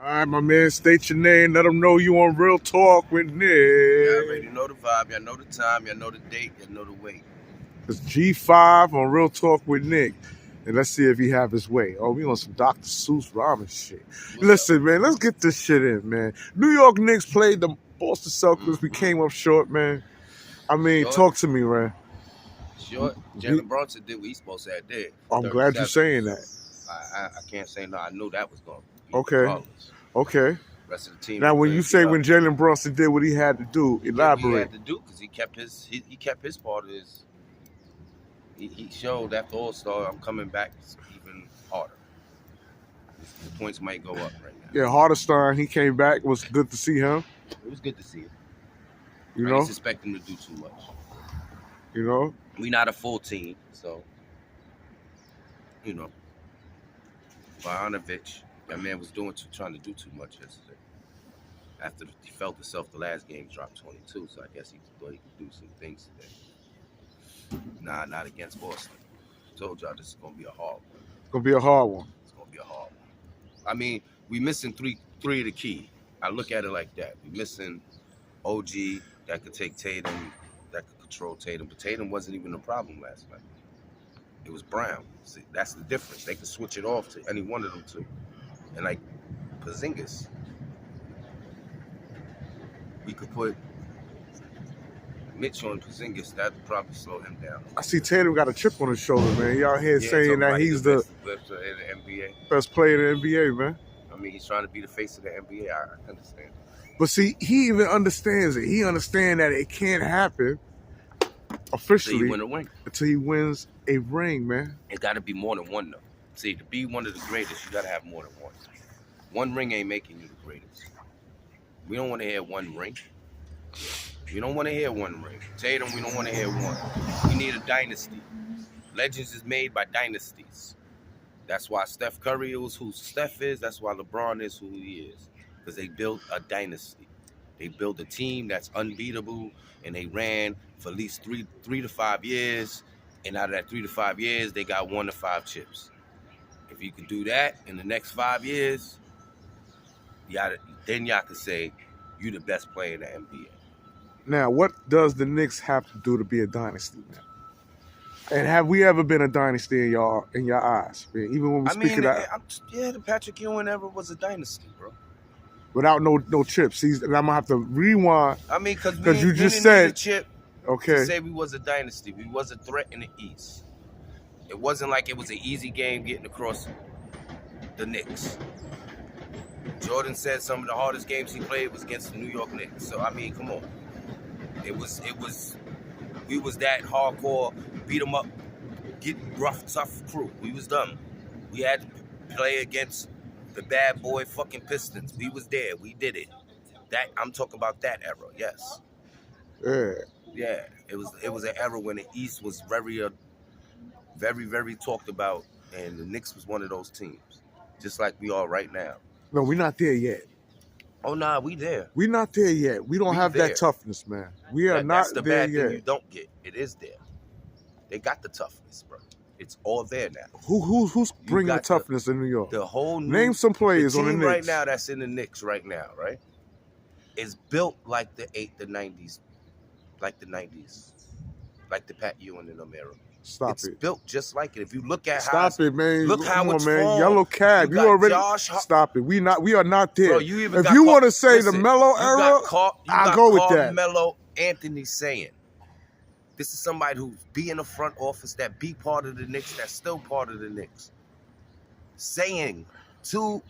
All right, my man, state your name. Let them know you on Real Talk with Nick. Y'all already know the vibe. Y'all know the time. Y'all know the date. Y'all know the weight. It's G5 on Real Talk with Nick. And let's see if he have his way. Oh, we on some Dr. Seuss rhyming shit. Listen, man, let's get this shit in, man. New York Knicks played the Boston Celtics. We came up short, man. I mean, talk to me, man. Short. Jalen Brunson did what he's supposed to have did. I'm glad you're saying that. I can't say no. I knew that was going to be Okay. Rest of the team. Now, when you say when Jalen Brunson did what he had to do, elaborate. What he had to do because he kept his part of his. He showed after All-Star, I'm coming back even harder. The points might go up right now. Yeah, Hardenstein, he came back. It was good to see him. It was good to see him. You I know? didn't expect him to do too much. You know? We not a full team, so, you know. Bogdanovich, that man was trying to do too much yesterday. After he felt himself the last game, dropped 22, so I guess he thought he could do some things today. Nah, not against Boston. I told y'all this is going to be a hard one. It's going to be a hard one. It's going to be a hard one. I mean, we missing three of the key. I look at it like that. We missing OG that could take Tatum, that could control Tatum. But Tatum wasn't even a problem last night. It was Brown. See, that's the difference. They could switch it off to any one of them two. And like Porzingis, we could put Mitch on Porzingis. That would probably slow him down. I see Tatum got a chip on his shoulder, man. He out here saying that he's the best player in the NBA, man. I mean, he's trying to be the face of the NBA. I understand. But see, he even understands it. He understands that it can't happen officially until he wins a ring, man. It got to be more than one, though. See, to be one of the greatest, you got to have more than one. One ring ain't making you the greatest. We don't want to hear one ring. We don't want to hear one ring. Tatum, we don't want to hear one. We need a dynasty. Legends is made by dynasties. That's why Steph Curry is who Steph is. That's why LeBron is who he is. Because they built a dynasty. They built a team that's unbeatable, and they ran for at least three to 5 years. And out of that 3 to 5 years, they got 1 to 5 chips. If you can do that in the next 5 years, then y'all can say you're the best player in the NBA. Now, what does the Knicks have to do to be a dynasty, man? And have we ever been a dynasty in your eyes, man? Even when we speak of that, the Patrick Ewing era was a dynasty, bro. Without no chips. And I'm gonna have to rewind. I mean, because you just said a chip. Okay. To say we was a dynasty, we was a threat in the East. It wasn't like it was an easy game getting across the Knicks. Jordan said some of the hardest games he played was against the New York Knicks. So I mean, come on. We was that hardcore, beat 'em up, get rough, tough crew. We was dumb. We had to play against the bad boy fucking Pistons. We was there. We did it. I'm talking about that era. Yes. Yeah. It was an era when the East was very, very talked about, and the Knicks was one of those teams, just like we are right now. No, we're not there yet. Oh, nah, we there. We're not there yet. We don't have that toughness, man. We are not there yet. That's the bad thing you don't get. It is there. They got the toughness, bro. It's all there now. Who's bringing the toughness in New York? The whole name some players on the Knicks right now that's in the Knicks right now, right? Is built like the 90s, like the Pat Ewing in them era. It's built just like it. If you look at man. Look how it's man. formed. Yellow Cab. You already stop it. We are not there. Bro, if you want to say the Melo era, I'll go with that. Melo Anthony saying. This is somebody who be in the front office, that be part of the Knicks, that's still part of the Knicks. Saying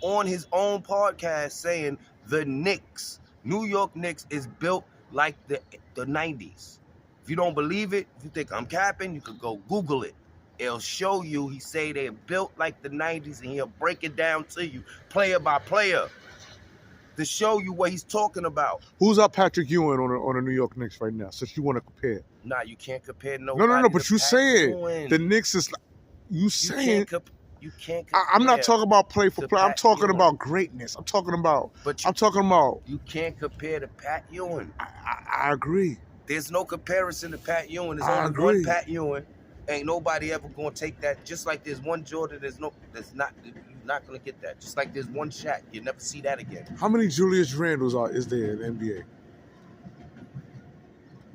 on his own podcast, saying the Knicks, New York Knicks is built like the 90s. If you don't believe it, if you think I'm capping, you could go Google it. It'll show you. He say they're built like the 90s, and he'll break it down to you, player by player, to show you what he's talking about. Who's our Patrick Ewing on the New York Knicks right now, since you want to compare? Nah, you can't compare nobody. No, but you saying the Knicks is you saying you can't compare. I'm not talking about play for play. I'm talking about greatness. I'm talking about you can't compare to Pat Ewing. I agree. There's no comparison to Pat Ewing. There's only one Pat Ewing. Ain't nobody ever gonna take that. Just like there's one Jordan, there's not. You not gonna get that. Just like there's one Shaq, you never see that again. How many Julius Randles is there in the NBA?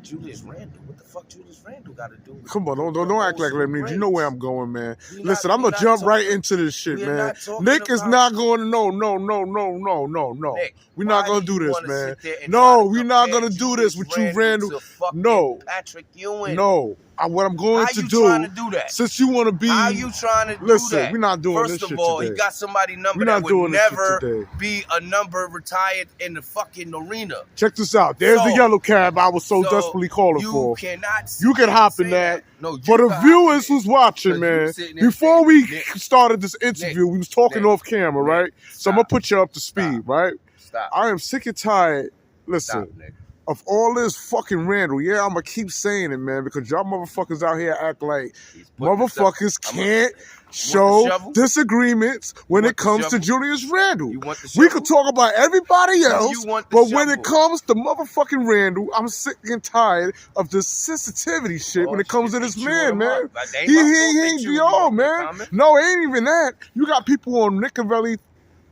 Julius Randle. What the fuck Julius Randle got to do with Come on, don't act like that, man. You know where I'm going, man. We Listen, not- I'm we gonna not jump talking- right into this shit, we're man. not talking Nick is about- not going. No. Nick, We're not why gonna do do you this, wanna man. sit there and No, try to we're not compare gonna do this Julius with you, Randle. to fucking No. Patrick Ewing. No. What I'm going How to you do, trying to do that? since you want to be, How you trying to do listen, that? we're not doing First this of shit all, today. he got somebody number We're that not would doing this shit never today. be a number retired in the fucking arena. Check this out. There's the So- yellow cab I was so desperately calling you for. cannot You can hop in say that. No, you For the can hop viewers in who's watching, 'Cause you man, sitting there before saying, we Nick, started this interview, we was talking Nick, off camera, Nick, right? So I'm gonna stop. put you up to speed, Stop. right? Stop. I am sick and tired. Listen, Stop, Nick. of all this fucking Randle, yeah, I'm gonna keep saying it, man, because y'all motherfuckers out here act like He's putting motherfuckers himself- can't the show shovel? disagreements when You it want the comes to shovel? Julius Randle. You want the We shovel? could talk about everybody else, You want the but when it shovel? comes to motherfucking Randle, I'm sick and tired of this sensitivity shit when it comes to this man, man. He ain't yo, man. No, it ain't even that. You got people on Nick and Velli,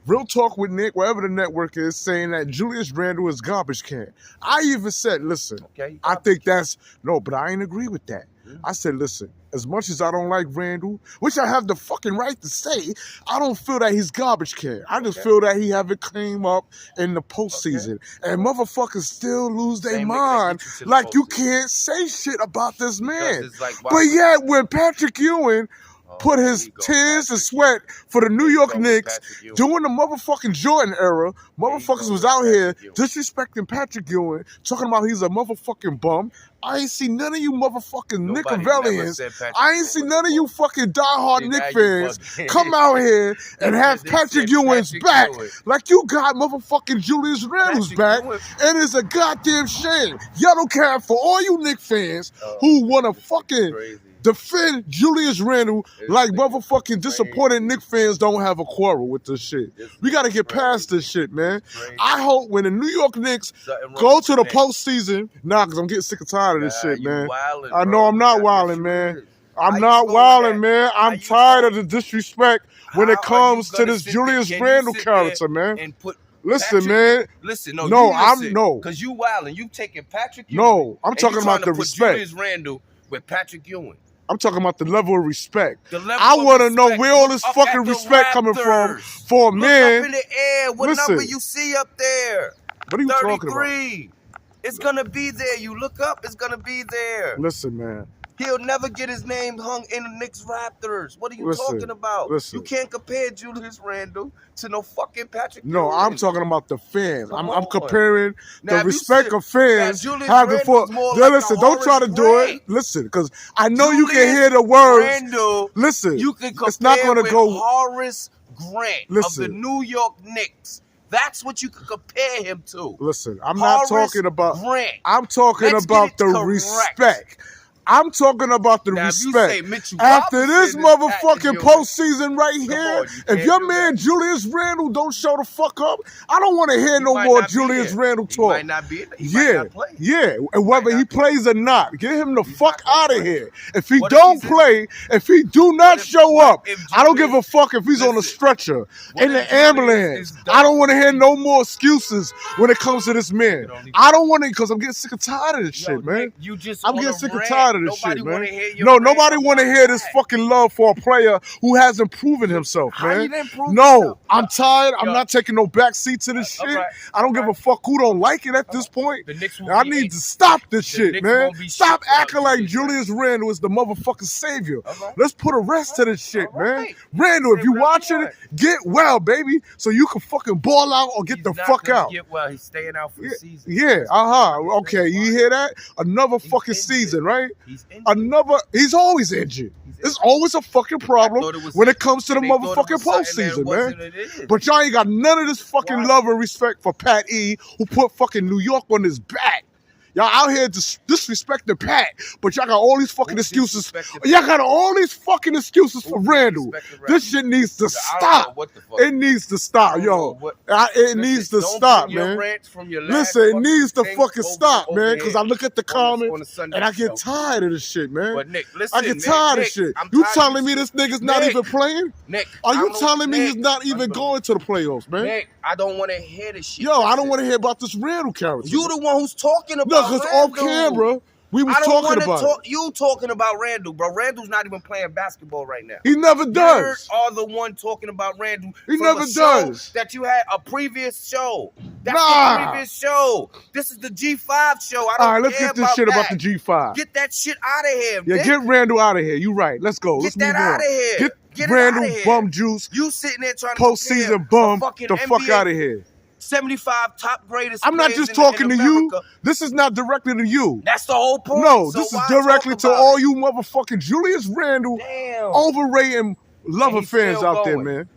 Real Talk with Nick, wherever the network is, saying that Julius Randle is garbage can. I even said, listen, Okay, I think that's, no, but I ain't agree with that. Mhm. I said, listen, as much as I don't like Randle, which I have the fucking right to say, I don't feel that he's garbage can. I just Okay. feel that he haven't came up in the postseason. And motherfuckers still lose their Same nigga that mind. get you to the Like you postseason. can't say shit about this man. Because it's like, why- But yet, when Patrick Ewing Oh, put here his you go, tears and Patrick sweat Ewing. for the New Here you York go with Knicks Patrick Ewing. during the motherfucking Jordan era, motherfuckers go was with out here Patrick Ewing. disrespecting Patrick Ewing, talking about he's a motherfucking bum. I ain't see none of you motherfucking Nobody never Nickavellians. said Patrick I ain't Ewing see was none a of you bum. fucking diehard See, Knick now you fans bugging. come out here and have They Patrick said Ewing's Patrick back Ewing. like you got motherfucking Julius Randle's Patrick back. Ewing. And it's a goddamn shame. Yellow cab for all you Knick fans who want to This is fucking crazy. defend Julius Randle This like nigga motherfucking disappointed crazy. Knick fans don't have a quarrel with this shit. This We got to nigga get past crazy. this shit, man. Crazy. I hope when the New York Knicks Something wrong go with to the Nick. postseason, because I'm getting sick and tired of this Nah, shit, you man. wildin', I know bro. I'm not That's wildin', what you man. is. I'm How you not go with wilding, that? man. How I'm you tired go- of the disrespect when it How are you comes to gonna this sit there- Julius can you Randle sit there character, man. And put Listen, Patrick- man. Listen, No, you I'm- listen, no. because you wildin'. You taking Patrick Ewing. No, I'm and talking you about trying to the put respect. Julius Randle with Patrick Ewing. I'm talking about the level of respect. The level I of want to know respect. where all this Look up fucking at the respect coming from Raptors. for a Look man. up in the air. What Listen. number you see up there? What are you talking about? 33. It's gonna be there. You look up, it's gonna be there. Listen, man. He'll never get his name hung in the Knicks Raptors. What are you Listen, talking about? listen. You can't compare Julius Randle to no fucking Patrick No, Ewing. I'm talking about the fans. Come I'm on. comparing Now, the if you respect said- of fans now, Julius having for. Randle's more Then like listen, the don't try to Horace do it. Grant. Listen, because I know you can Julius hear the words. Randle, Listen, you can compare it's not going to with go. Horace Grant Listen. of the New York Knicks. That's what you can compare him to. Listen, I'm not Horace talking about. Grant. I'm talking Let's about get the it correct. respect. I'm talking about the Now, if you respect. say Mitchell After this Robinson is motherfucking Patrick Ewing, postseason right here, on, you if can't your do man that. Julius Randle don't show the fuck up, I don't want to hear he no might more not be Julius there. Randle He talk. might not be there. He might Yeah, not play. yeah, and whether not he plays or not, get him the He's fuck not gonna out of play. here. If he What if don't he's in- play, if he do not if- show what up, if I don't give a Julius- fuck if he's on a Listen, stretcher, what in the if Julius ambulance. is I don't want to hear done? no more excuses when it comes to this man. I don't want to, because I'm getting sick and tired of this Yo, shit, man. Nick, you just I'm on getting a sick and rant. tired of this Nobody shit, wanna man. hear your No, rant nobody want to about hear this that. fucking love for a player who hasn't proven himself, How man. you didn't prove No, yourself? I'm tired. I'm Yo. not taking no back seat to this shit. Alright, I don't give a fuck who don't like it at this point. The Knicks will I be need eight. to stop this The shit, Knicks man. won't be Stop shit without acting like Julius Julius Randle is the motherfucking savior. Alright. Let's put a rest to this shit, man. Alright. Randle, if Say you whatever watching you it, get well, baby, so you can fucking ball out or get He's the not fuck gonna out. Get well. He's staying out for the season. Yeah, okay, you hear that? Another He's fucking injured. season, right? He's injured. He's always injured. He's It's always a fucking problem thought it was- when it comes to the they thought it motherfucking was something that postseason, wasn't man. it is. But y'all ain't got none of this fucking Why? love and respect for Pat E, who put fucking New York on his back. Y'all out here disrespecting Pat, but y'all got all these fucking excuses. disrespected Y'all got all these fucking excuses for Who Randle. disrespected This shit needs to I don't know stop. what the fuck. It needs to stop, I don't yo. know what- It needs to don't stop, bring your man. rants from your last Listen, it fucking needs to thing fucking stop, over man, because I here look at the on the comments Sunday and I get show. tired of this shit, man. But Nick, listen, I get man, tired of Nick, shit. I'm You tired telling of me this this nigga's not Nick, even playing? Nick, Are I you don't- telling me he's Nick, not even going to the playoffs, man? Nick, I don't want to hear this shit. Yo, I don't Listen, want to hear about this Randle character. You the one who's talking about No, because off Randle. camera, we was I don't talking want to about talk. it. You talking about Randle, bro? Randle's not even playing basketball right now. He never You does. are the one talking about Randle. He from never a show does. That you had a previous show. That's Nah. the previous show. This is the G5 show. I don't All right, let's care get this about shit that. about the G5. Get that shit out of here, Yeah, Nick. get Randle out of here. You right. Let's go. Get Let's that move on. out of here. Get Get it Randle outta here. bum juice, You sitting there trying to postseason compare bum, a fucking the fuck NBA out of here. 75 top greatest I'm not players just in talking to you. America. This is not directly to you. That's the whole point. No, So this is why directly talk to about all it? you motherfucking Julius Randle Damn. overrating lover he's fans still out there, going. man.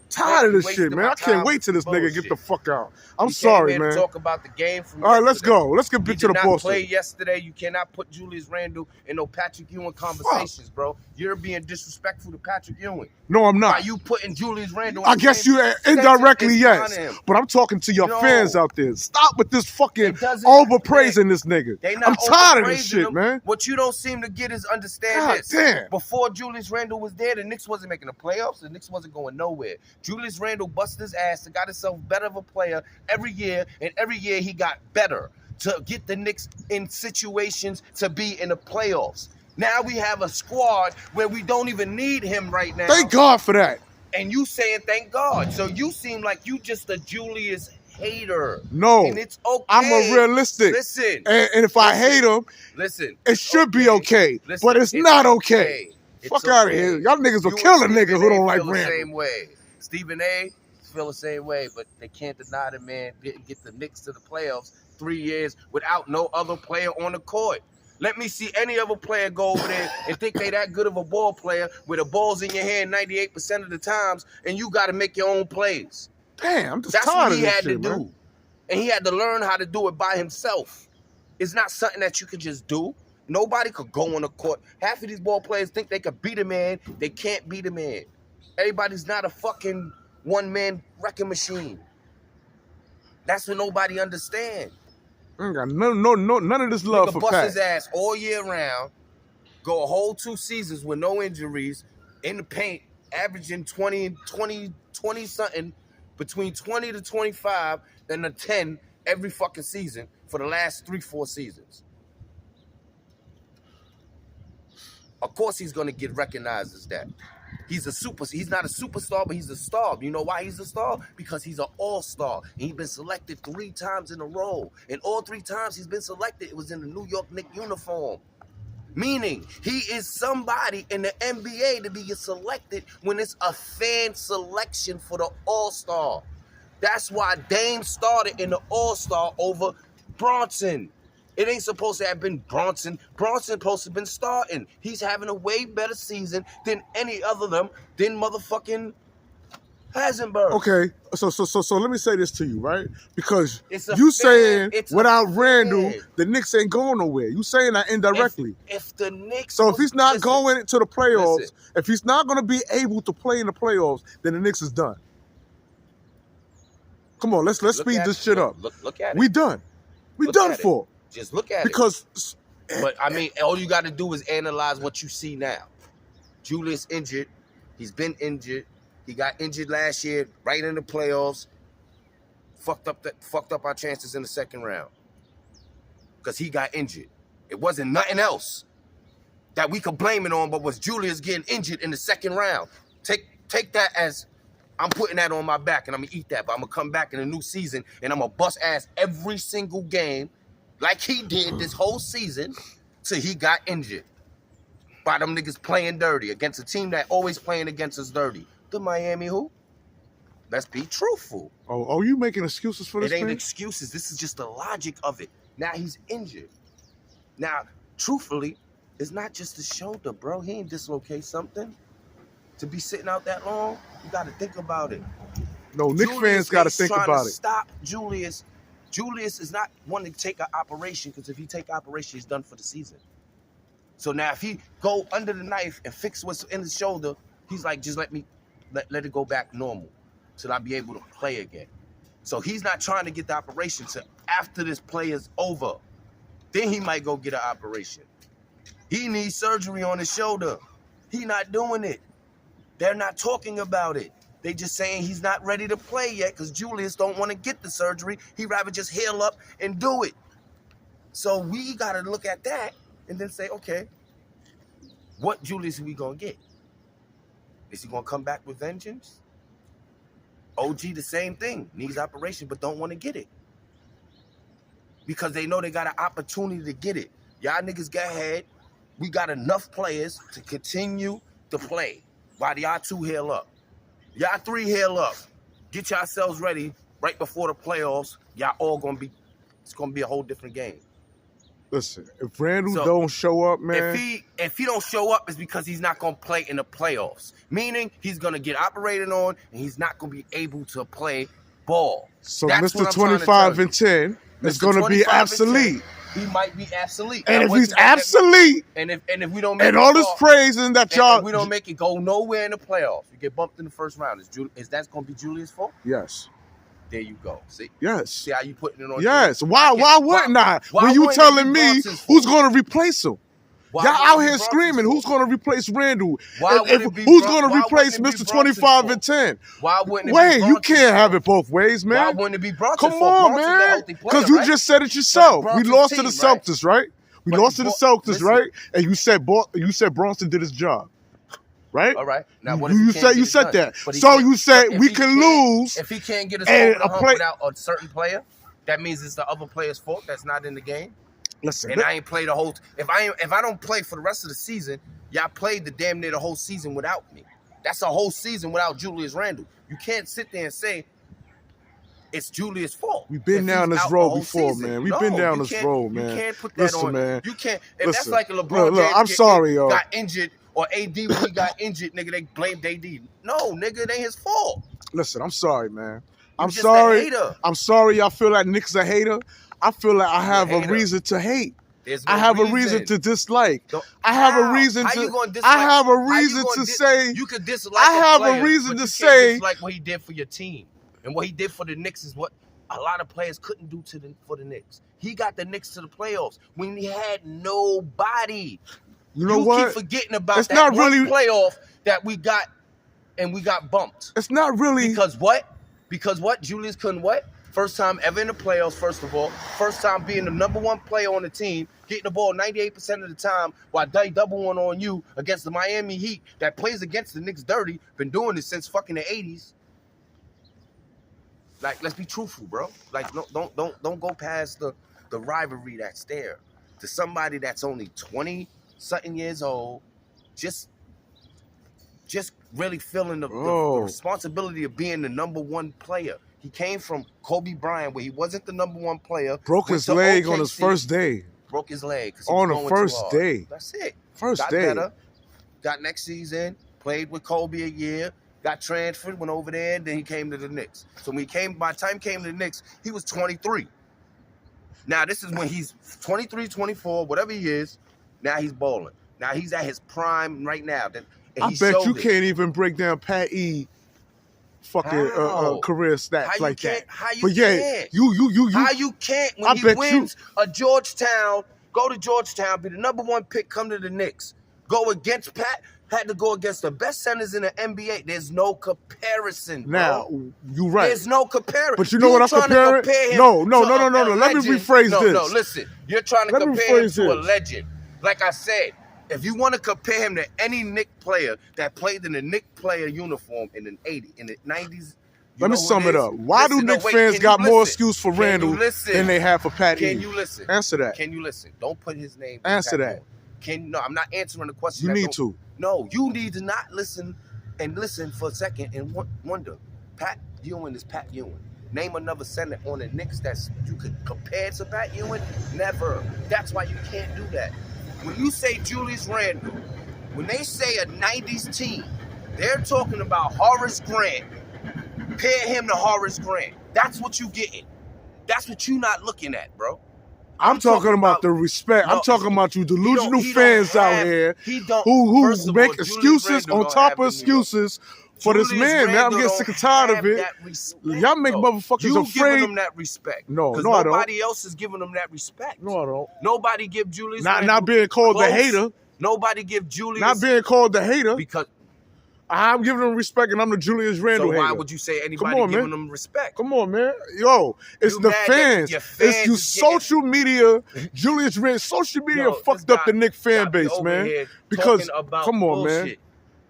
Tired of you this shit, wasting man. my I can't time wait till this with nigga bullshit. get the fuck out. I'm He came sorry, here man. to talk about the game from All right, let's yesterday. go. Let's get He to the did not Boston. play yesterday. You cannot put Julius Randle in no Patrick Ewing conversations, bro. You're being disrespectful to Patrick Ewing. No, I'm By not. you putting Julius Randle in I the guess same you sentence indirectly, as yes. him. But I'm talking to your No. fans out there. Stop with this fucking It doesn't- overpraising this nigga. They not I'm tired of this overpraising shit, him. man. What you don't seem to get is understand God this. damn. Before Julius Randle was there, the Knicks wasn't making the playoffs. The Knicks wasn't going nowhere. Julius Randle busted his ass and got himself better of a player every year, and every year he got better to get the Knicks in situations to be in the playoffs. Now we have a squad where we don't even need him right now. Thank God for that. And you saying thank God. So you seem like you just a Julius hater. No. And it's okay. I'm a realistic. Listen. And if I hate him, Listen. it should be okay. Listen, But it's not okay. It's Fuck out of okay. here. Y'all niggas will You kill a and nigga Stephen who A. don't like feel the Randle. same way. Stephen A. feel the same way, but they can't deny the man didn't get the Knicks to the playoffs 3 years without no other player on the court. Let me see any other player go over there and think they that good of a ball player with the ball's in your hand 98% of the times, and you got to make your own plays. Damn, I'm just That's tired what of he this had to shit, do. man. And he had to learn how to do it by himself. It's not something that you could just do. Nobody could go on the court. Half of these ball players think they could beat a man. They can't beat a man. Everybody's not a fucking one-man wrecking machine. That's what nobody understands. I ain't got none of this love Nigga for bust Pat. his ass all year round, go a whole 2 seasons with no injuries, in the paint, averaging 20 something, between 20 to 25, then a 10 every fucking season for the last 3-4 seasons. Of course he's gonna get recognized as that. He's not a superstar, but he's a star. You know why he's a star? Because he's an all-star. And he's been selected 3 times in a row. And all 3 times he's been selected, it was in the New York Knicks uniform. Meaning, he is somebody in the NBA to be selected when it's a fan selection for the all-star. That's why Dame started in the all-star over Bronson. It ain't supposed to have been Bronson. Bronson supposed to have been starting. He's having a way better season than any other of them than motherfucking Hasenberg. Okay, so let me say this to you, right? Because It's a you fan. saying It's a without fan. Randle, the Knicks ain't going nowhere. You saying that indirectly. If the Knicks, So if he's not listen, going to the playoffs, listen. if he's not going to be able to play in the playoffs, then the Knicks is done. Come on, let's look speed at this it. shit up. Look at it. We done. We Look done at it. for. Just look at Because it. But I mean, all you got to do is analyze what you see now. Julius injured. He's been injured. He got injured last year, right in the playoffs. Fucked up our chances in the second round. Because he got injured. It wasn't nothing else that we could blame it on, but was Julius getting injured in the second round. Take that as I'm putting that on my back and I'm gonna eat that, but I'm gonna come back in a new season and I'm gonna bust ass every single game like he did this whole season till he got injured. By them niggas playing dirty against a team that always playing against us dirty. The Miami who? Let's be truthful. oh, are you making excuses for this It ain't man? excuses. This is just the logic of it. Now he's injured. Now, truthfully, it's not just the shoulder, bro. He ain't dislocate something. To be sitting out that long, you got to think about it. No, Knicks Julius fans got to is think trying about to it. Stop Julius Julius is not wanting to take an operation because if he take operation, he's done for the season. So now if he go under the knife and fix what's in his shoulder, he's like, just let it go back normal till I be able to play again. So he's not trying to get the operation till after this play is over. Then he might go get an operation. He needs surgery on his shoulder. He not doing it. They're not talking about it. They just saying he's not ready to play yet because Julius don't want to get the surgery. He'd rather just heal up and do it. So we got to look at that and then say, okay, what Julius are we going to get? Is he going to come back with vengeance? OG, the same thing. Needs operation, but don't want to get it. Because they know they got an opportunity to get it. Y'all niggas get ahead. We got enough players to continue to play while y'all two heal up. Y'all three heal up. Get yourselves ready right before the playoffs. Y'all all going to be, it's going to be a whole different game. Listen, if Randle don't show up, man. If he don't show up, it's because he's not going to play in the playoffs. Meaning he's going to get operated on and he's not going to be able to play ball. So that's Mr. 25 and 10 is going to be obsolete. He might be obsolete. And if he's obsolete, and if we don't make and all this praising that y'all, we don't make it go nowhere in the playoffs, we get bumped in the first round. Is that going to be Julius' fault? Yes. There you go. See? Yes. See how you putting it on? Yes. Why wouldn't I? When you telling me who's going to replace him? Y'all out here screaming, who's going to replace Randle? Who's going to replace Mr. 25 and 10? Why wouldn't it be Wait, you can't have it both ways, man. Why wouldn't it be Brunson? Come on, man. Because you just said it yourself. We lost to the Celtics, right? We lost to the Celtics, right? And you said Bronson did his job. Right? All right. Now, what you said that. So you said we can lose. If he can't get a without a certain player, that means it's the other player's fault that's not in the game. Listen, and I ain't played the whole. If I don't play for the rest of the season, y'all played the damn near the whole season without me. That's a whole season without Julius Randle. You can't sit there and say it's Julius' fault. We've been down this road before, man. We've been down this road, man. You can't put that on. Man. You can't. If that's like a LeBron James I'm sorry, y'all. Got injured. Or AD when he got injured, nigga, they blamed AD. No, nigga, it ain't his fault. Listen, I'm sorry, man. I'm sorry. I'm sorry y'all feel like Nick's a hater. I feel like I have a reason to hate. I have a reason to dislike. I have a reason to. I have a reason to say. You could dislike. I have a reason to say. Like what he did for your team, and what he did for the Knicks is what a lot of players couldn't do for the Knicks. He got the Knicks to the playoffs when he had nobody. You know what? You keep forgetting about it's that not really playoff that we got, and we got bumped. It's not really because what? Because what? Julius couldn't what? First time ever in the playoffs. First of all, first time being the number one player on the team, getting the ball 98% of the time while they double one on you against the Miami Heat that plays against the Knicks dirty. Been doing this since fucking the 80s. Like, let's be truthful, bro. Like, don't go past the rivalry that's there to somebody that's only 20-something years old, just really feeling the responsibility of being the number one player. He came from Kobe Bryant, where he wasn't the number one player. Broke his leg on his first day. Broke his leg. On the first day. That's it. First day. Better. Got next season. Played with Kobe a year. Got transferred. Went over there. And then he came to the Knicks. So when by the time he came to the Knicks, he was 23. Now this is when he's 23, 24, whatever he is. Now he's balling. Now he's at his prime right now. I bet you can't even break down Pat E. fucking career stats like that. How you but yeah, can't? You. How you can't when he wins a Georgetown, go to Georgetown, be the number one pick, come to the Knicks, go against Pat. Had to go against the best centers in the NBA. There's no comparison, bro. Now, you're right. There's no comparison. But you know what I'm comparing? No. Let me rephrase this. No, listen. You're trying to compare him to a legend. Like I said, if you want to compare him to any Knick player that played in the Knick player uniform in the 90s, let me sum it up. Why do Knick fans got more excuse for Randle than they have for Pat E? Can you listen? Answer that. Can you listen? Don't put his name. Answer that. No, I'm not answering the question. You need to. No, you need to not listen and listen for a second and wonder. Pat Ewing is Pat Ewing. Name another center on the Knicks that you could compare to Pat Ewing. Never. That's why you can't do that. When you say Julius Randle, when they say a 90s team, they're talking about Horace Grant. Pair him to Horace Grant. That's what you getting. That's what you not looking at, bro. I'm talking about the respect. No, I'm talking about you delusional he fans don't out have- here he don't- who first of make all, Julius excuses Randle on don't top have of the New York. excuses for this Julius man, man. I'm Randle getting don't sick and tired of have it. that respect, Y'all make though. motherfuckers You afraid. giving them that respect. No, because no, I don't. nobody else is giving them that respect. No, I don't. Nobody give Julius Randle Not being called the close. hater. Nobody give Julius. Not being called the hater. because. I'm giving them respect, and I'm the Julius Randle So why hater. would you say anybody on, giving man. them respect? Come on, man. Yo, it's You the mad that fans. your fans It's you is getting- social media. Julius Randle. Social media Yo, fucked this up the guy Knicks fan got me base, over man. here Because, talking about come on, man. bullshit.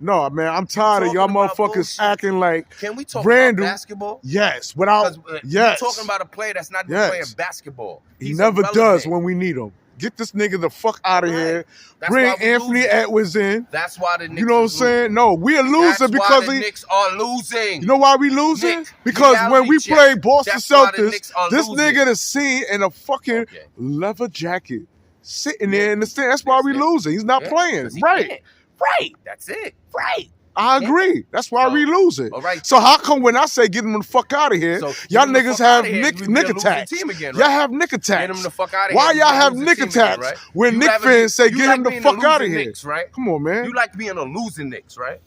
No, man, I'm tired of y'all talking about motherfuckers bullshit. acting like Can we talk Randle. about basketball? Yes, without yes. You're talking about a player that's not even Yes. playing basketball. He He's never irrelevant. does when we need him. Get this nigga the fuck out of Right. here. That's Bring why we Anthony losing. Edwards in. That's why the Knicks You know what I'm is losing. saying? No, we're losing That's because why the Knicks are losing. you know why we losing? Nick, Because when reality we check. play Boston That's why the Celtics, Knicks are this losing. nigga is seen in a fucking Okay. leather jacket, sitting there in the stand. That's why That's we it. losing. He's not Yeah, playing. 'cause he Right. can't. Right. That's it. Right. I agree. That's why So, we losing. all right. So how come when I say get him the fuck out of here, So y'all get him the niggas fuck have outta here, Nick we be a losing attacks? team again, Y'all right? have Nick attacks. Get him the fuck out of Why here. y'all We have losing Nick team attacks again, right? when You Nick rather fans say you get like him the being fuck losing out of here? Knicks, right? Come on, man. You like being a losing Knicks, right?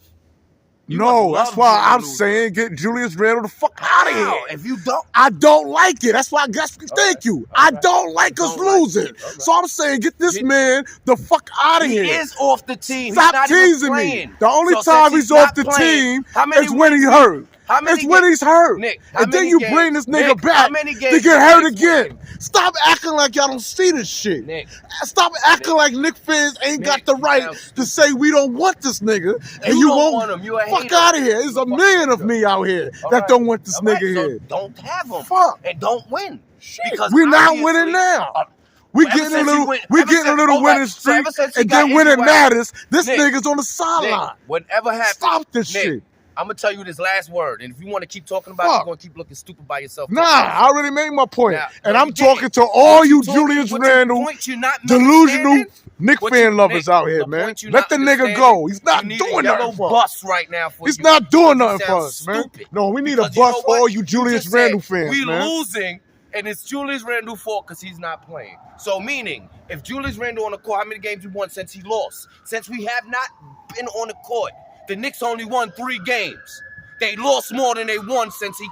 You No, must that's love why being a I'm loser. saying get Julius Randle the fuck out of How? here. If you don't, I don't like it. That's why I guess thank you. I don't like us Don't like losing. it. Okay. So I'm saying get this Get- man the fuck out of he here. is off the team. Stop he's not even teasing me. playing. The only So time since he's off not the playing, team how many is when wins he he- hurt. How many It's when games- he's hurt. Nick, how And then many you games- bring this nigga Nick, back how many to games get the hurt Knicks again. win? Stop acting like y'all don't see this shit. Nick, Stop acting like Knick fans ain't got Nick, the you right sound to stupid. say we don't want this nigga. And You you don't won't want him. You a fuck hater. out of here. There's a You a million of fucking me out here All that right. don't want this All nigga right, so here. don't have him. Fuck. And don't win. Shit. Because We're not obviously- winning now. Well, We ever getting a since he little, went- we ever getting a since- little all winning right, so streak, ever since he and got then when it injured, matters, this Nick, nigga's on the Nick, sideline. whatever happens, Stop this Nick, shit. I'm gonna tell you this last word, and if you want to keep talking about it, Fuck. you're gonna keep looking stupid by yourself. Nah, I already made my point, Now, and no, I'm you didn't. talking to all you Talking- Julius what your Randle point you're not delusional understanding? Knick What fan you- lovers Nick, out here, the man. point you're Let not the nigga understanding, go. He's not you need doing a yellow nothing for us. bus right now for He's you. not doing You nothing for sound us, man. stupid. No, we need a Because you bus know for what? all you Julius just Randle said, fans, we man. losing, and it's Julius Randle's fault because he's not playing. So meaning, if Julius Randle on the court, how many games we won since he lost? Since we have not been on the court, the Knicks only won 3 games. They lost more than they won since he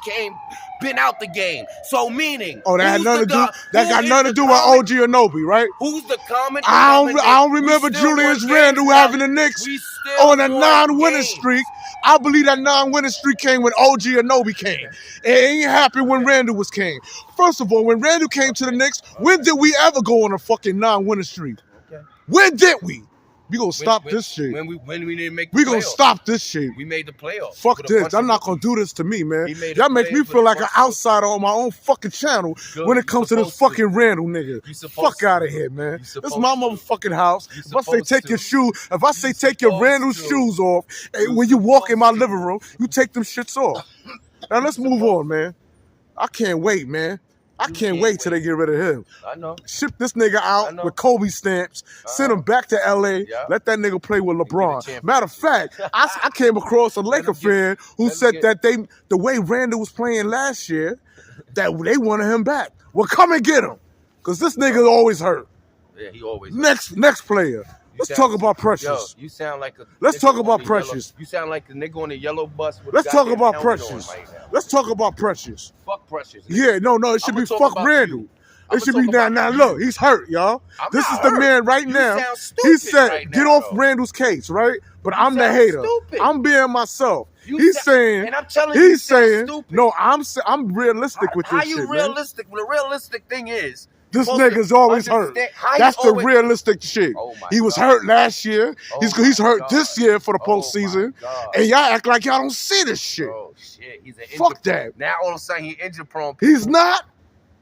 been out the game. So meaning, Oh, that had who's nothing to the do. guy- That who got is nothing to the do with common- OG Anobi, right? Who's the common? I don't denominator? remember We still Julius won Randle games, having now. the Knicks We still on a won non-winning games. streak. I believe that non-winning streak came when OG Anobi came. It ain't happened when Randle came. First of all, when Randle came to the Knicks, when did we ever go on a fucking non-winning streak? Okay. When did we? We gonna stop When- this shit. When we didn't make the We gonna playoffs. stop this shit. We made the playoffs. Fuck with a this. bunch I'm of not gonna rookies. do this to me, man. He made Y'all a make me play feel with like a an bunch of- outsider on my own fucking channel Good, when you it comes to this supposed to. fucking Randle nigga. You supposed Fuck to. out of here, man. You This is supposed my to. motherfucking house. You If I say supposed take to. your shoe, if I say You take your supposed Randle to. shoes off, and You when you walk in my supposed to. living room, you take them shits off. Now let's move on, man. I can't wait, man. I You can't can't wait till wait. they get rid of him. I know. Ship this nigga I out know. with Kobe stamps. Send him back to LA. Yeah. Let that nigga play with get a LeBron. championship. Matter of fact, I came across a Laker him get- fan who let him said get- that the way Randle was playing last year, that they wanted him back. Well, come and get him, cause this nigga always hurt. Yeah, he always. Next player. Let's sound- talk about Yo, Precious. you sound like a. Let's nigga talk on about the Precious. You sound like the nigga on the yellow bus. With Let's a talk goddamn about helmet Precious. on right now. Let's talk about Precious. Fuck Precious. nigga. Yeah, no, it should I'ma be talk fuck about Randle. you. It I'ma should be talk now. about Now you. look, he's hurt, y'all. I'm This not is the hurt. man right You now. sound He stupid said, right "Get now, off though. Randle's case," right? But You I'm the sound hater. stupid. I'm being myself. You He's sound- saying, and I'm telling you, you he's sound saying, stupid. no, I'm realistic with How this you shit, man. realistic? Well, the realistic thing is, This supposed to nigga's always hurt. understand- how That's you the always- realistic shit. Oh my He was God. hurt last year. Oh He's my hurt God. this year for the Oh my postseason. God. And y'all act like y'all don't see this shit. Oh shit, he's an injury. Fuck that. Now all of a sudden he injury prone. He's not.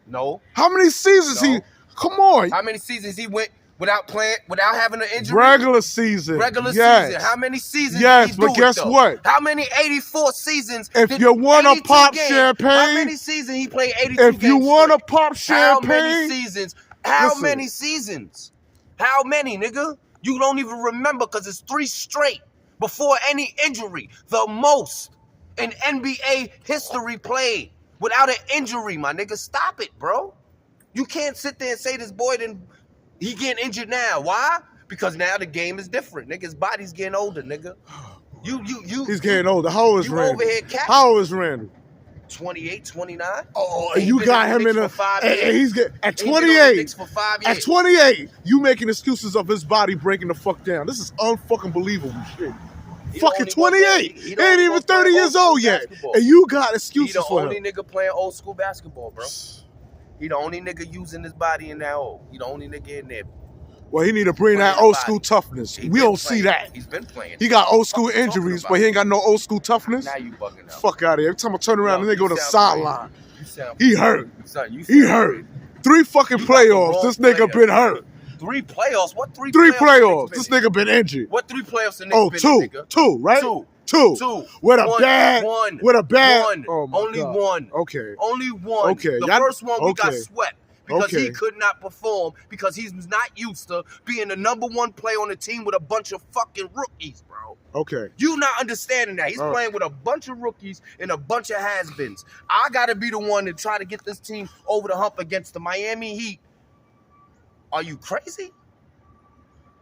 No. How many seasons No. he? Come on. How many seasons he went without playing, without having an injury? Regular season. Regular yes. season. How many seasons? Yes, did he but do guess it, though? what? How many 84 seasons? If did- you wanna 82 pop games. champagne- how many seasons he played? 82 If you games want to straight? pop How many champagne, seasons? How Listen. many seasons? How many, nigga? You don't even remember because it's 3 straight before any injury. The most in NBA history played without an injury, my nigga. Stop it, bro. You can't sit there and say this boy he getting injured now. Why? Because now the game is different. Nigga's body's getting older, nigga. He's getting older. How old is Randle? Over here capping. How old is Randle? 28, 29. Oh, and you got him in a. And he's getting at 28. For 5 years. At 28, you making excuses of his body breaking the fuck down. This is unfucking believable shit. Fucking 28. He ain't even 30 years old yet, and you got excuses for him. He the only nigga playing old school basketball, bro. He the only nigga using his body in that old. He the only nigga in there. Well, he need to bring that old school toughness. We don't see that. He's been playing. He got old school injuries, but he ain't got no old school toughness. Now you bugging out. Fuck out of here. Every time I turn around, and they go to the sideline. He hurt. Son, he hurt. 3 fucking playoffs. This nigga been hurt. 3 playoffs? What 3 playoffs? 3 playoffs. This nigga been injured. What 3 playoffs the Knicks been, nigga? 2, right? 2. With a bad. Only one. Okay. Only one. Okay. The first one we got swept. Because he could not perform, because he's not used to being the #1 player on the team with a bunch of fucking rookies, bro. Okay. You not understanding that. He's playing with a bunch of rookies and a bunch of has-beens. I got to be the one to try to get this team over the hump against the Miami Heat. Are you crazy?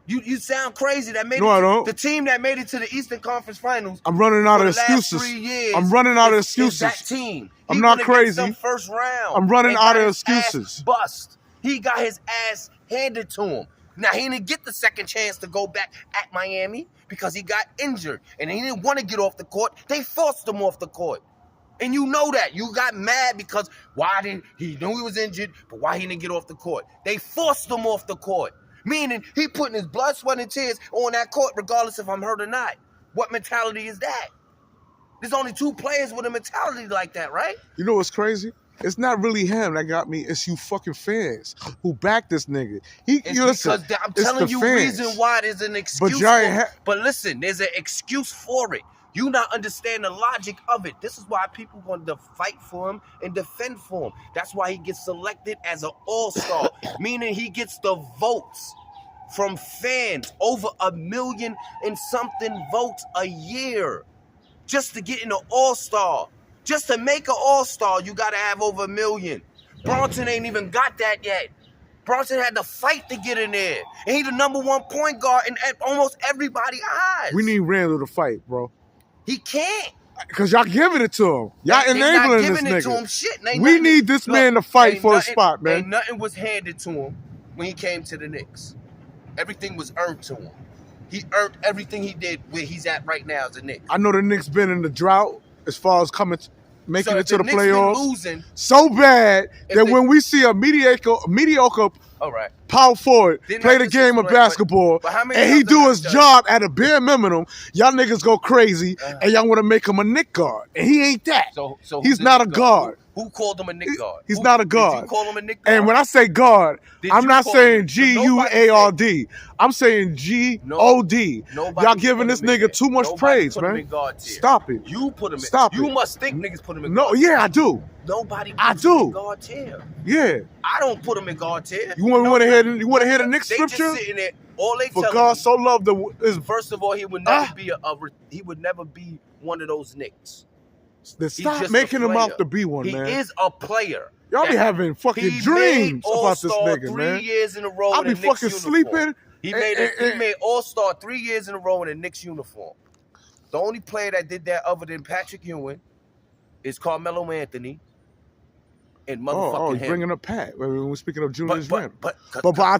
You sound crazy. I don't. The team that made it to the Eastern Conference Finals. I'm running out of excuses. 3 years I'm running out of excuses. That team. I'm not crazy. First round. I'm running out of excuses. Bust. He got his ass handed to him. Now he didn't get the second chance to go back at Miami because he got injured and he didn't want to get off the court. They forced him off the court. And you know that. You got mad because he knew he was injured, but why he didn't get off the court? They forced him off the court. Meaning he putting his blood, sweat, and tears on that court regardless if I'm hurt or not. What mentality is that? There's only 2 players with a mentality like that, right? You know what's crazy? It's not really him that got me. It's you fucking fans who back this nigga. Because I'm telling you reason why there's an excuse but listen, there's an excuse for it. You not understand the logic of it. This is why people want to fight for him and defend for him. That's why he gets selected as an all-star, meaning he gets the votes from fans, over 1 million and something votes a year just to get in an all-star. Just to make an all-star, you got to have over 1 million. Bronson ain't even got that yet. Bronson had to fight to get in there. And he the #1 point guard in almost everybody's eyes. We need Randle to fight, bro. He can't. Because y'all giving it to him. Y'all enabling this nigga. To him. Shit. We need this man to fight for a spot, man. Ain't nothing was handed to him when he came to the Knicks. Everything was earned to him. He earned everything he did where he's at right now as a Knicks. I know the Knicks been in the drought as far as making it to the Knicks playoffs. Losing, so bad that when we see a mediocre all right, power forward play the game of basketball and he do his job at a bare minimum, y'all niggas go crazy and y'all want to make him a Knick guard. And he ain't that. So he's not a guard. Who called him a Knick guard? He's not a guard. Did you call him a Knick guard? And when I say guard, I'm not saying G-U-A-R-D. I'm saying G-O-D. Y'all giving this nigga too much praise, man. Stop it. You put him in. Stop it. You must think niggas put him in guard. No, yeah, I do. Nobody puts him in guard tier. Yeah. I don't put him in guard tier. You want to hear the Knicks scripture? They just sitting there. All they For God so loved the first of all, he would never be one of those Knicks. Then stop making him out to be one, man. He is a player. Y'all be having fucking dreams about this nigga, 3 man. 3 years in a row. I be fucking sleeping. He made All-Star 3 years in a row in a Knicks uniform. The only player that did that other than Patrick Ewing is Carmelo Anthony and motherfucking him. Bringing up Pat. When we're speaking of Julius Randle. But I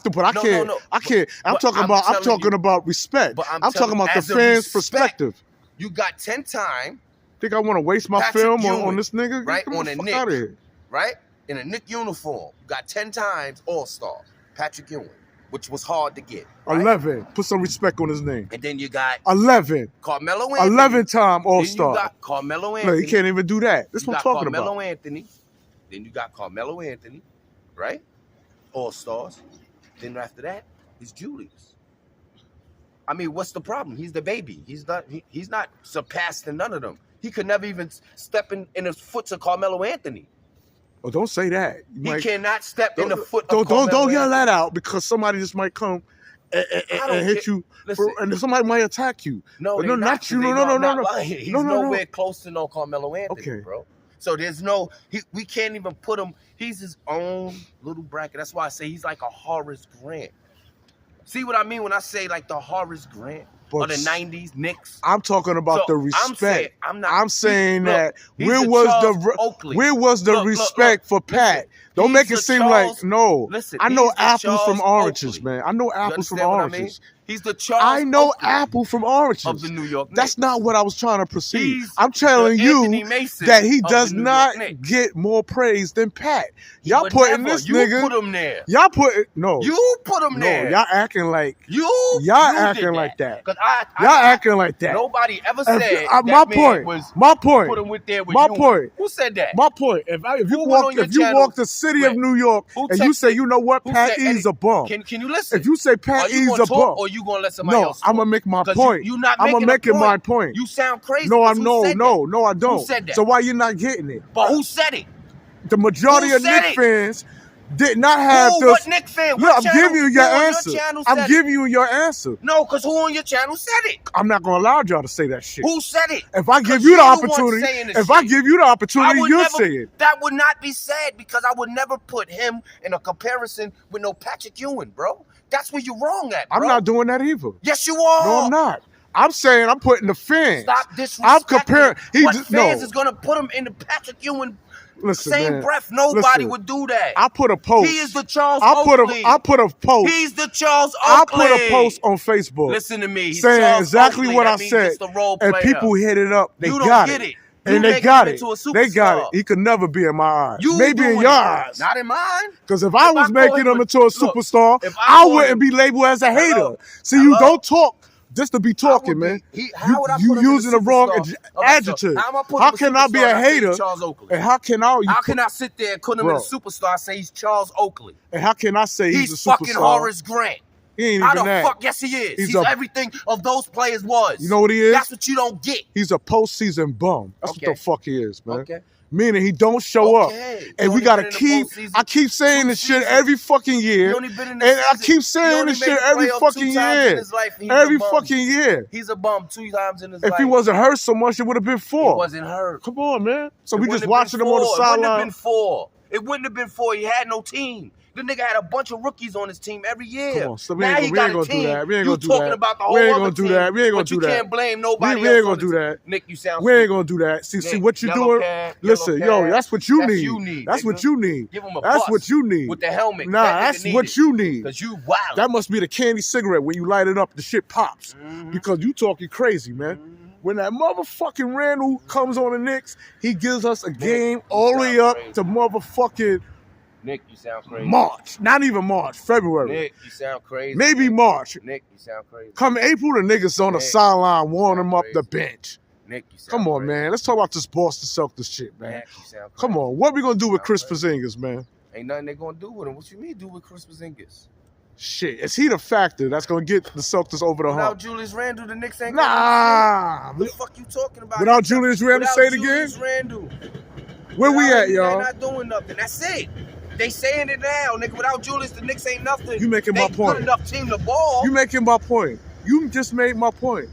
can't. I'm talking about respect. I'm talking about the fans' perspective. You got 10 times. Think I want to waste my film on this nigga? Right, on a Knick. Right? In a Knick uniform. You got 10 times All-Star. Patrick Ewing, which was hard to get. Right? 11. Put some respect on his name. And then you got 11. Carmelo Anthony. 11-time All-Star. Then you got Carmelo Anthony. No, he can't even do that. This is what I'm talking about. Carmelo Anthony. Then you got Carmelo Anthony. Right? All-Stars. Then after that is Julius. I mean, what's the problem? He's the baby. He's not surpassed in none of them. He could never even step in his foot to Carmelo Anthony. Oh, don't say that. He cannot step in the foot of Carmelo Don't yell that out because somebody just might come and hit you. And somebody might attack you. No, not you. No. He's nowhere close to no Carmelo Anthony, bro. So there's we can't even put him. He's his own little bracket. That's why I say he's like a Horace Grant. See what I mean when I say like the Horace Grant or the 90s Knicks? I'm talking about the respect. I'm saying that where was the respect for Pat? Don't make it seem like no. Listen, I know apples from oranges, man. I know apples from oranges. He's the Charles I know Oakley apple from oranges of the New York Knicks. That's not what I was trying to perceive. He's I'm telling you that he does New not York Knicks. get more praise than Pat. Y'all putting this you nigga. You put him there. Y'all put it. No. You put him there. No, y'all acting like. Y'all acting like that. Y'all acting like that. Nobody ever said my point. My point. Who said that? My point. If you walk the city of New York and you say, you know what, Pat E's a bum. Can you listen? If you say Pat E's a bum, or you gonna let somebody else? I'm gonna make my point. You're not I'm gonna make it my point. You sound crazy. No, I don't. Who said that? So why you not getting it? But who said it? The majority of Knicks fans did not have this. What Knicks fan? Look, I'm giving you your answer. I'm giving you your answer. No, because who on your channel said it? I'm not gonna allow y'all to say that shit. Who said it? If I give you the opportunity, you'll say it. That would not be said because I would never put him in a comparison with no Patrick Ewing, bro. That's where you're wrong at, bro. I'm not doing that either. Yes, you are. No, I'm not. I'm saying I'm putting the fans. Stop disrespecting. I'm comparing. Fans is gonna put him in the Patrick Ewing? Listen, same man, breath, nobody would do that. I put a post. He is the Charles Oakley. I put a post. He's the Charles Oakley. I put a post on Facebook. Listen to me. He's saying Charles exactly Oakley. what I said. And people hit it up. They got it. And they got it. They got it. He could never be in my eyes. Maybe in your eyes. Not in mine. Because if I was making him into a superstar, I wouldn't be labeled as a hater. See, you don't talk just to be talking, man. You using the wrong adjective. How can I be a hater? And how can I sit there and put him in a superstar and say he's Charles Oakley? And how can I say he's a superstar? He's fucking Horace Grant. He ain't How even the that. fuck? Yes, he is. He's everything of those players was. You know what he is? That's what you don't get. He's a postseason bum. That's what the fuck he is, man. Okay. Meaning he don't show up. And we gotta I keep saying this shit every fucking year. And I keep saying this shit every fucking year. Every fucking year. He's a bum 2 times in his life. If he wasn't hurt so much, it would have been 4. He wasn't hurt. Come on, man. So we just watching him on the sideline. It wouldn't have been 4. It wouldn't have been 4. He had no team. The nigga had a bunch of rookies on his team every year. Come on, so we ain't gonna do that. We ain't gonna do that. About the whole we ain't gonna do that. We ain't gonna do that. You can't blame nobody we ain't gonna do that. Nick, you sound We ain't gonna do that. See what you doing? Listen, yo, that's what you need. That's what you need. Give him a That's what you need. With the helmet. Nah, that's what you need. Because you wild. That must be the candy cigarette. When you light it up, the shit pops. Because you talking crazy, man. When that motherfucking Randle comes on the Knicks, he gives us a game all the way up to motherfucking Nick, you sound crazy. March. Not even March. February. Nick, you sound crazy. Maybe March. Nick, you sound crazy. Come April, the niggas on the sideline warming up the bench. Nick, you sound Come on, crazy. man. Let's talk about this Boston Celtics shit, man. Nick, you sound crazy. Come on. What we gonna do with Chris Porzingis, man? Ain't nothing they gonna do with him. What you mean do with Chris Porzingis? Shit. Is he the factor that's gonna get the Celtics over the hump? Without Julius Randle, the Knicks ain't gonna do shit. What the fuck you talking about? Without Julius Randle, say it again? Julius Randle. Where we at, y'all? They not doing nothing. That's it. They saying it now, nigga. Without Julius, the Knicks ain't nothing. You making my point. Good enough team to ball. You making my point. You just made my point.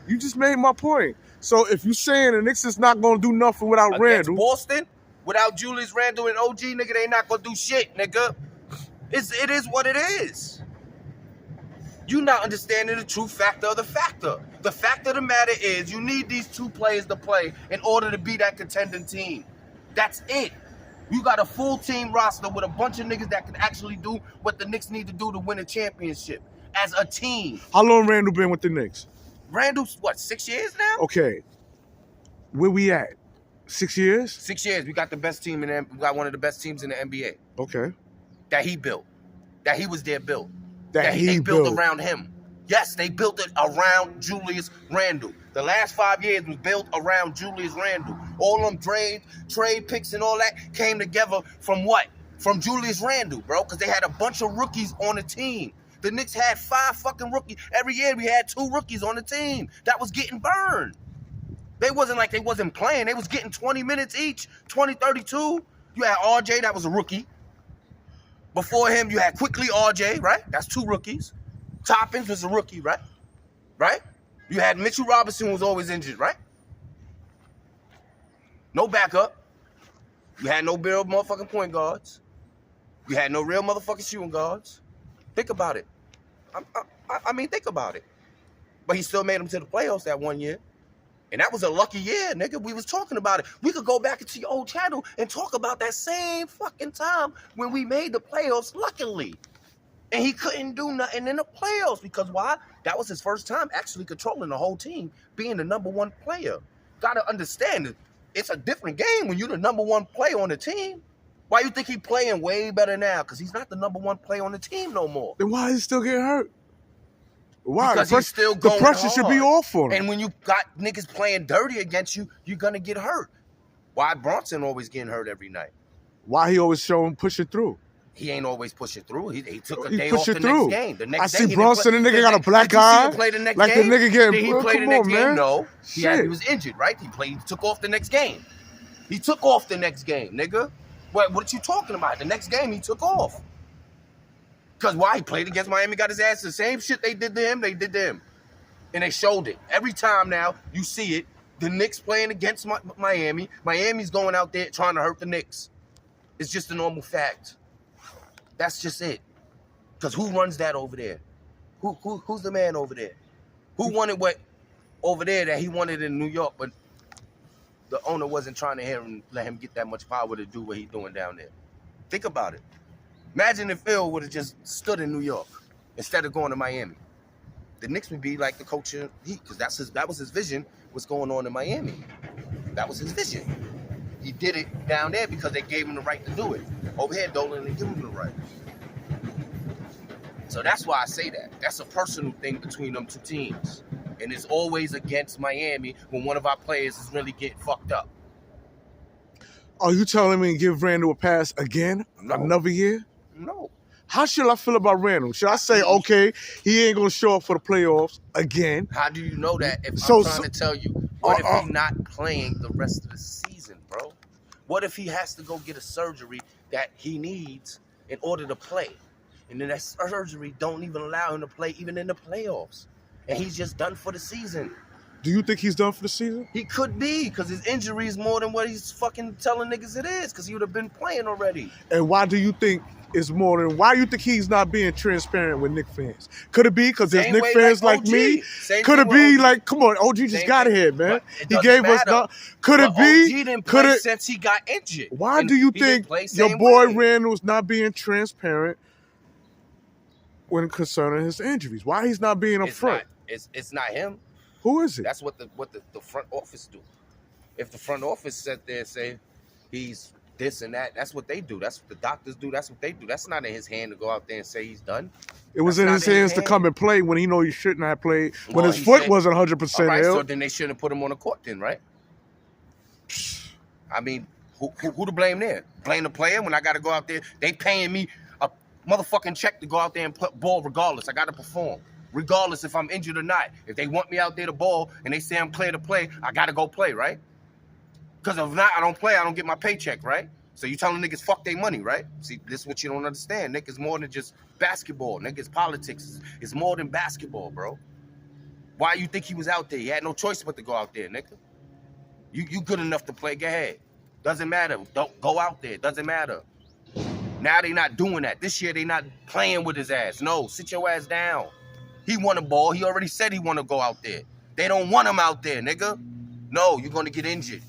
You just made my point. So if you saying the Knicks is not gonna do nothing without Randle, Boston, without Julius Randle and OG, nigga, they not gonna do shit, nigga. It is what it is. You not understanding the true factor of the factor. The fact of the matter is you need these 2 players to play in order to be that contending team. That's it. You got a full team roster with a bunch of niggas that can actually do what the Knicks need to do to win a championship as a team. How long Randle been with the Knicks? Randle's, what, 6 years now? Okay. Where we at? 6 years? 6 years. We got the best team we got one of the best teams in the NBA. Okay. That he built. That he was there built. That they built around him. Yes, they built it around Julius Randle. The last 5 years was built around Julius Randle. All them trade picks and all that came together from what? From Julius Randle, bro, because they had a bunch of rookies on the team. The Knicks had 5 fucking rookies. Every year we had 2 rookies on the team that was getting burned. They wasn't like they wasn't playing. They was getting 20 minutes each, 20, 32. You had RJ, that was a rookie. Before him, you had quickly RJ, right? That's 2 rookies. Toppins was a rookie, right? Right? You had Mitchell Robinson, who was always injured, right? No backup. You had no real motherfucking point guards. You had no real motherfucking shooting guards. Think about it. I mean, think about it. But he still made them to the playoffs that one year. And that was a lucky year, nigga. We was talking about it. We could go back into your old channel and talk about that same fucking time when we made the playoffs, luckily. And he couldn't do nothing in the playoffs because why? That was his first time actually controlling the whole team, being the number one player. Gotta understand, it's a different game when you're the number one player on the team. Why you think he playing way better now? Because he's not the number one player on the team no more. Then why is he still getting hurt? Why? Because he's still going the pressure hard. should be off on him. And when you got niggas playing dirty against you, you're going to get hurt. Why Bronson always getting hurt every night? Why he always showing pushing through? He ain't always pushing through. He took a He day off the through. next game. The next I day, see Bronson, the nigga got a black did you see eye. him play the next Like game? the nigga getting, Did he play the come next on, game? man. No. Shit. He was injured, right? He took off the next game. He took off the next game, nigga. What you talking about? The next game he took off. Because why? He played against Miami, got his ass. The same shit they did to him, they did to him. And they showed it. Every time now, you see it. The Knicks playing against Miami. Miami's going out there trying to hurt the Knicks. It's just a normal fact. That's just it. Because who runs that over there? Who's the man over there? Who wanted what over there that he wanted in New York, but the owner wasn't trying to let him get that much power to do what he's doing down there? Think about it. Imagine if Phil would have just stood in New York instead of going to Miami. The Knicks would be like the coach of Heat, because that was his vision, what's going on in Miami. That was his vision. He did it down there because they gave him the right to do it. Over here, Dolan didn't give him the right. So that's why I say that. That's a personal thing between them two teams. And it's always against Miami when one of our players is really getting fucked up. Are you telling me to give Randle a pass again? No. Another year? No. How should I feel about Randle? Should I say, okay, he ain't going to show up for the playoffs again? How do you know that if I'm trying to tell you, what if he's not playing the rest of the season, bro? What if he has to go get a surgery that he needs in order to play? And then that surgery don't even allow him to play even in the playoffs. And he's just done for the season. Do you think he's done for the season? He could be, because his injury is more than what he's fucking telling niggas it is, because he would have been playing already. And why do you think it's more than, why do you think he's not being transparent with Knicks fans? Could it be because there's Knicks fans like me? Could it be like, come on, OG just got here, man. He gave us the, could it be? OG didn't play since he got injured. Why do you think your boy Randle's not being transparent when concerning his injuries? Why he's not being upfront? It's not him. Who is it? That's what the front office do. If the front office sat there and say he's this and that, that's what they do. That's what the doctors do. That's what they do. That's not in his hand to go out there and say he's done. It was in his hands to come and play when he know he shouldn't have played, when his foot wasn't 100% right, ill. So then they shouldn't put him on the court then, right? I mean, who to blame there? Blame the player when I got to go out there? They paying me a motherfucking check to go out there and play ball regardless. I got to perform. Regardless if I'm injured or not. If they want me out there to ball and they say I'm clear to play, I got to go play, right? Because if not, I don't play, I don't get my paycheck, right? So you telling niggas fuck their money, right? See, this is what you don't understand. Niggas more than just basketball. Niggas politics is more than basketball, bro. Why you think he was out there? He had no choice but to go out there, nigga. You good enough to play, go ahead. Doesn't matter. Don't go out there. Doesn't matter. Now they not doing that. This year they not playing with his ass. No, sit your ass down. He want a ball. He already said he want to go out there. They don't want him out there, nigga. No, you're going to get injured.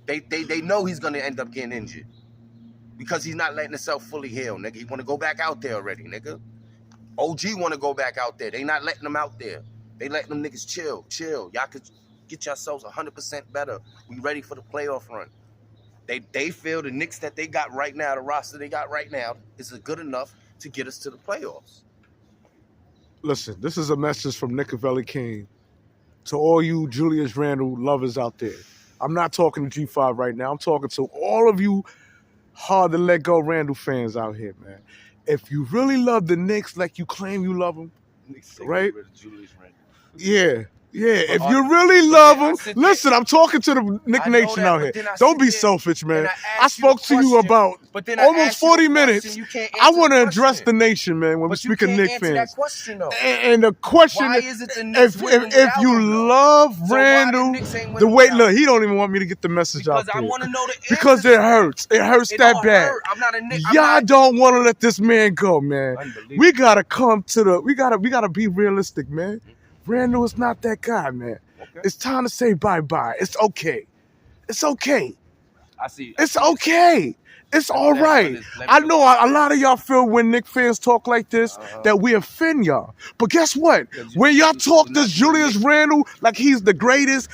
They know he's going to end up getting injured because he's not letting himself fully heal, nigga. He want to go back out there already, nigga. OG want to go back out there. They not letting him out there. They letting them niggas chill. Y'all could get yourselves 100% better. We ready for the playoff run. They feel the Knicks that they got right now, the roster they got right now, is good enough to get us to the playoffs. Listen, this is a message from Nickavelli King to all you Julius Randle lovers out there. I'm not talking to G5 right now. I'm talking to all of you hard to let go Randle fans out here, man. If you really love the Knicks like you claim you love them, right? Julius Randle. Yeah. Yeah, if you really love him, listen, I'm talking to the Knick I know Nation that, out but here. then I Don't sit be there selfish, man. and I ask you a spoke to you question, about but then I almost ask you a 40 question, minutes. you can't I answer want the to address question. the nation, man, when we But you speak of can't Knick answer fans. that question, though. And the question Why is it the Knicks winning if without you him, though? love So why the Randle, Knicks ain't the winning way, without look, him? he don't even want me to get the message Because out I there. want to know the answer. Because to it that. hurts. It hurts It that don't bad. hurt. I'm not a Knick. Y'all don't want to let this man go, man. Unbelievable. We gotta come to the. We gotta be realistic, man. Randle is not that guy, man. Okay. It's time to say bye-bye. It's okay. It's okay. I see. It's okay. It's all Let me right. know. I know a lot of y'all feel when Knick fans talk like this that we offend y'all. But guess what? When y'all talk to Julius Randle like he's the greatest,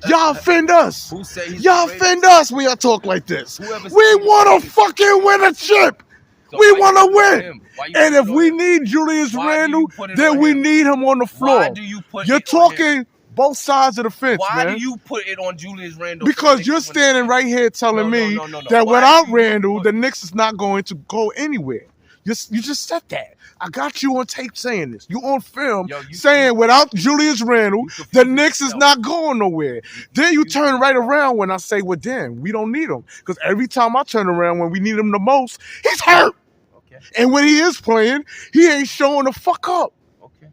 y'all offend us. Who say he's Y'all the offend us when y'all talk like this. Whoever We said he's want the to fucking win a chip. So We why want you to put it on win. him? Why you And put if it on we him? need Julius Why do Randle, you put it then on we him? need him on the floor. Why do you put You're it on him? talking both sides of the fence, Why man. do you put it on Julius Randle? Because you're standing right here telling me that without Randle, the Knicks is not going to go anywhere. You just said that. I got you on tape saying this. You on film saying without Julius Randle, the Knicks is not going nowhere. Then you turn right around when I say, well, damn, we don't need him. Because every time I turn around when we need him the most, he's hurt. Okay. And when he is playing, he ain't showing the fuck up. Okay.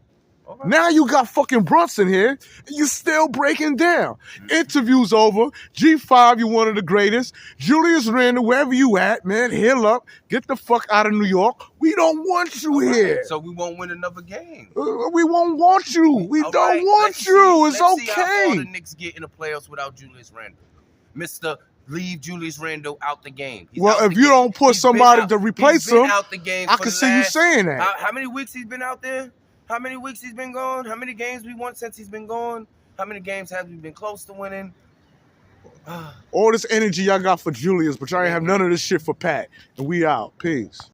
All right. Now you got fucking Brunson here, and you still breaking down. Interview's over. G5, you one of the greatest. Julius Randle, wherever you at, man, heal up. Get the fuck out of New York. We don't want you here. So we won't win another game. We won't want you. We don't want you. It's let's see how far the okay. Knicks get in the playoffs without Julius Randle. Mr. Leave Julius Randle out the game. Well, if you don't put somebody to replace him, I can see you saying that. How many weeks he's been out there? How many weeks he's been gone? How many games we won since he's been gone? How many games have we been close to winning? All this energy y'all got for Julius, but y'all ain't have none of this shit for Pat. And we out. Peace.